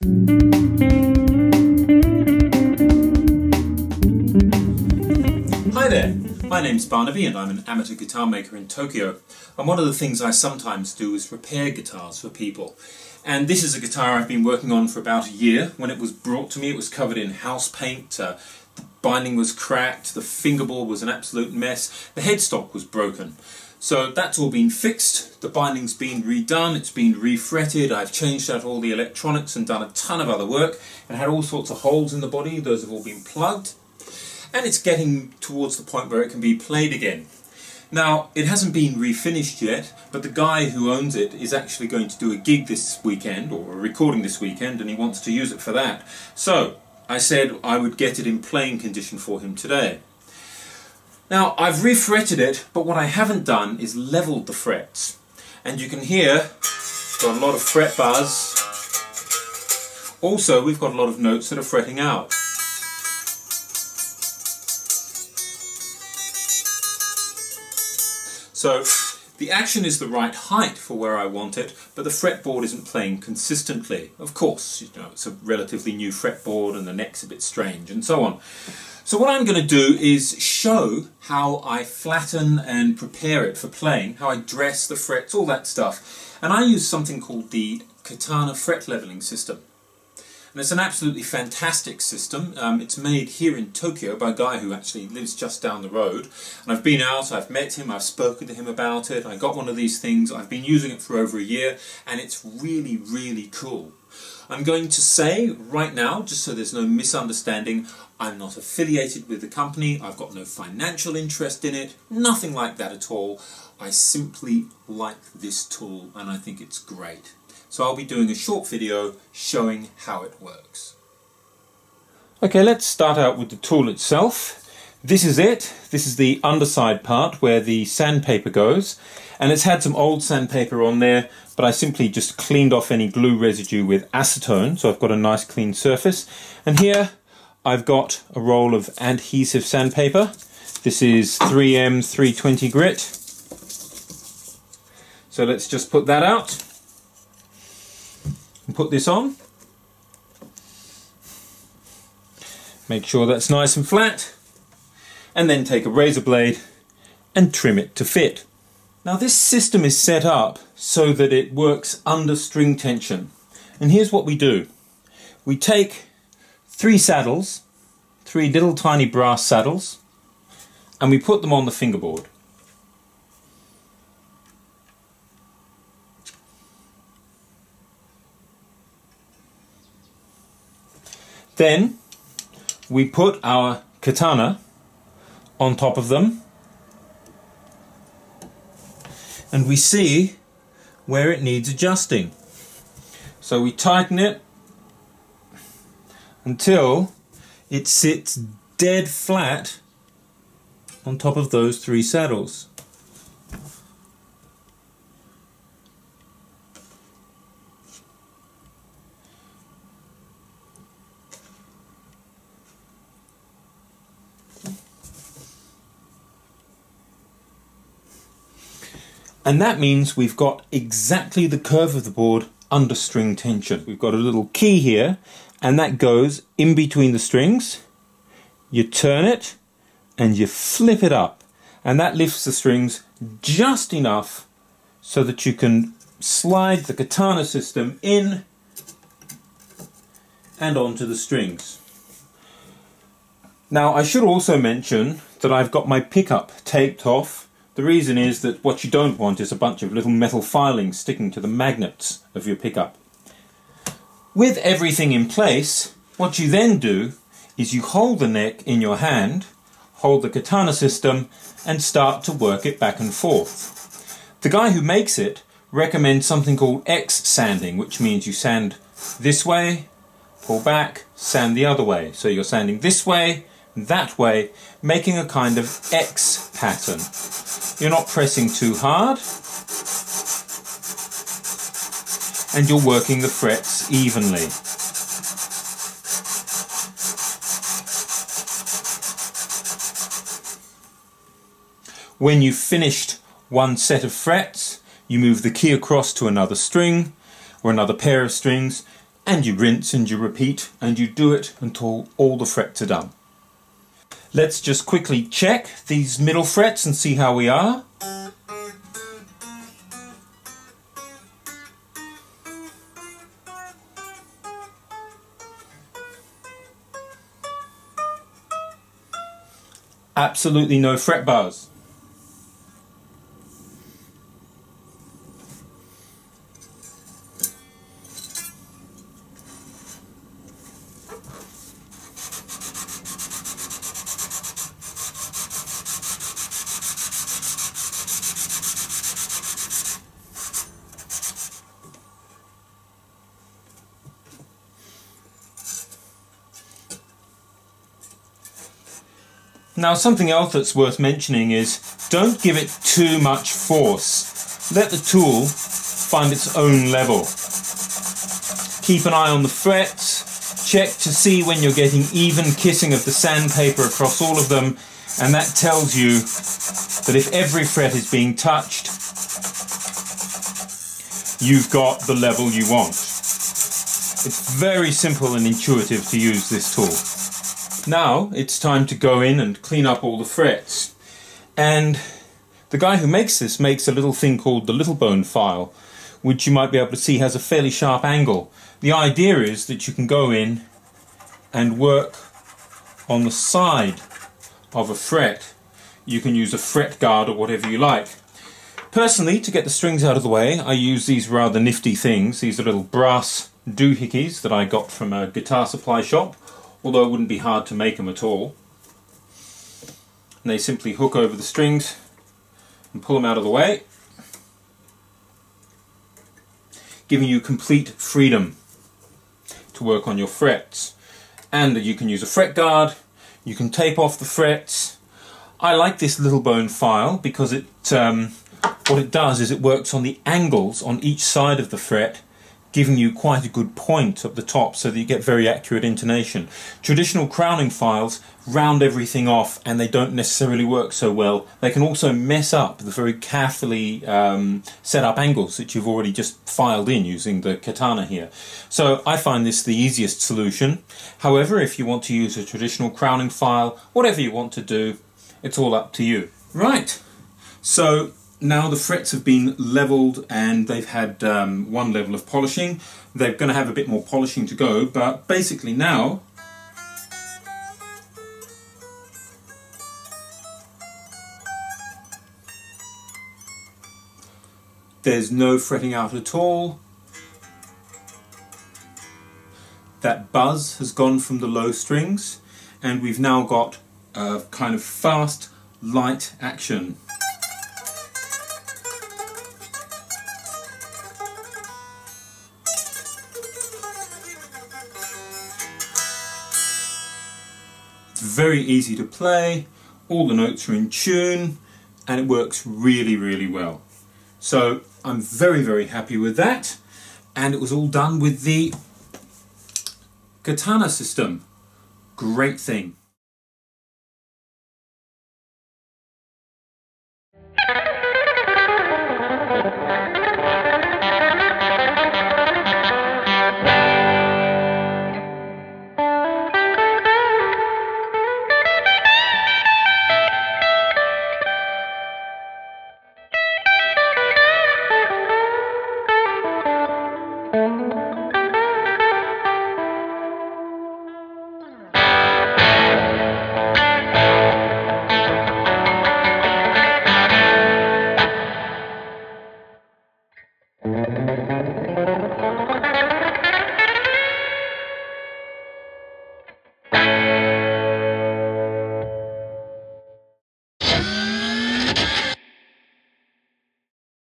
Hi there, my name's Barnaby and I'm an amateur guitar maker in Tokyo, and one of the things I sometimes do is repair guitars for people. And this is a guitar I've been working on for about a year. When it was brought to me it was covered in house paint, the binding was cracked, the fingerboard was an absolute mess, the headstock was broken. So that's all been fixed, the binding's been redone, it's been refretted, I've changed out all the electronics and done a ton of other work. It had all sorts of holes in the body, those have all been plugged. And it's getting towards the point where it can be played again. Now, it hasn't been refinished yet, but the guy who owns it is actually going to do a gig this weekend, or a recording this weekend, and he wants to use it for that. So, I said I would get it in playing condition for him today. Now, I've refretted it, but what I haven't done is leveled the frets. And you can hear, got a lot of fret buzz. Also, we've got a lot of notes that are fretting out. So, the action is the right height for where I want it, but the fretboard isn't playing consistently. Of course, you know, it's a relatively new fretboard and the neck's a bit strange and so on. So what I'm going to do is show how I flatten and prepare it for playing, how I dress the frets, all that stuff. And I use something called the Katana Fret Levelling System. And it's an absolutely fantastic system. It's made here in Tokyo by a guy who actually lives just down the road. And I've been out, I've met him, I've spoken to him about it, I got one of these things, I've been using it for over a year, and it's really, really cool. I'm going to say right now, just so there's no misunderstanding, I'm not affiliated with the company, I've got no financial interest in it, nothing like that at all. I simply like this tool and I think it's great. So I'll be doing a short video showing how it works. Okay, let's start out with the tool itself. This is it. This is the underside part where the sandpaper goes. And it's had some old sandpaper on there, but I simply just cleaned off any glue residue with acetone, so I've got a nice clean surface. And here I've got a roll of adhesive sandpaper. This is 3M 320 grit. So let's just put that out and put this on. Make sure that's nice and flat, and then take a razor blade and trim it to fit. Now this system is set up so that it works under string tension. And here's what we do. We take 3 saddles, 3 little tiny brass saddles, and we put them on the fingerboard. Then we put our katana on top of them, and we see where it needs adjusting. So we tighten it until it sits dead flat on top of those 3 saddles. And that means we've got exactly the curve of the board under string tension. We've got a little key here, and that goes in between the strings. You turn it and you flip it up, and that lifts the strings just enough so that you can slide the katana system in and onto the strings. Now I should also mention that I've got my pickup taped off. The reason is that what you don't want is a bunch of little metal filings sticking to the magnets of your pickup. With everything in place, what you then do is you hold the neck in your hand, hold the katana system, and start to work it back and forth. The guy who makes it recommends something called X sanding, which means you sand this way, pull back, sand the other way. So you're sanding this way, that way, making a kind of X pattern. You're not pressing too hard, and you're working the frets evenly. When you've finished one set of frets, you move the key across to another string or another pair of strings, and you rinse and you repeat and you do it until all the frets are done. Let's just quickly check these middle frets and see how we are. Absolutely no fret bars. Now, something else that's worth mentioning is don't give it too much force. Let the tool find its own level. Keep an eye on the frets, check to see when you're getting even kissing of the sandpaper across all of them, and that tells you that if every fret is being touched, you've got the level you want. It's very simple and intuitive to use this tool. Now it's time to go in and clean up all the frets, and the guy who makes this makes a little thing called the little bone file, which you might be able to see has a fairly sharp angle. The idea is that you can go in and work on the side of a fret. You can use a fret guard or whatever you like. Personally, to get the strings out of the way, I use these rather nifty things. These are little brass doohickeys that I got from a guitar supply shop, although it wouldn't be hard to make them at all. And they simply hook over the strings and pull them out of the way, giving you complete freedom to work on your frets. And you can use a fret guard, you can tape off the frets. I like this little bone file because what it does is it works on the angles on each side of the fret, giving you quite a good point at the top so that you get very accurate intonation. Traditional crowning files round everything off and they don't necessarily work so well. They can also mess up the very carefully set up angles that you've already just filed in using the Katana here. So I find this the easiest solution. However, if you want to use a traditional crowning file, whatever you want to do, it's all up to you. Right, so now the frets have been levelled and they've had one level of polishing. They're going to have a bit more polishing to go, but basically now there's no fretting out at all. That buzz has gone from the low strings and we've now got a kind of fast, light action. Very easy to play, all the notes are in tune, and it works really, really well. So I'm very, very happy with that, and it was all done with the Katana system. Great thing.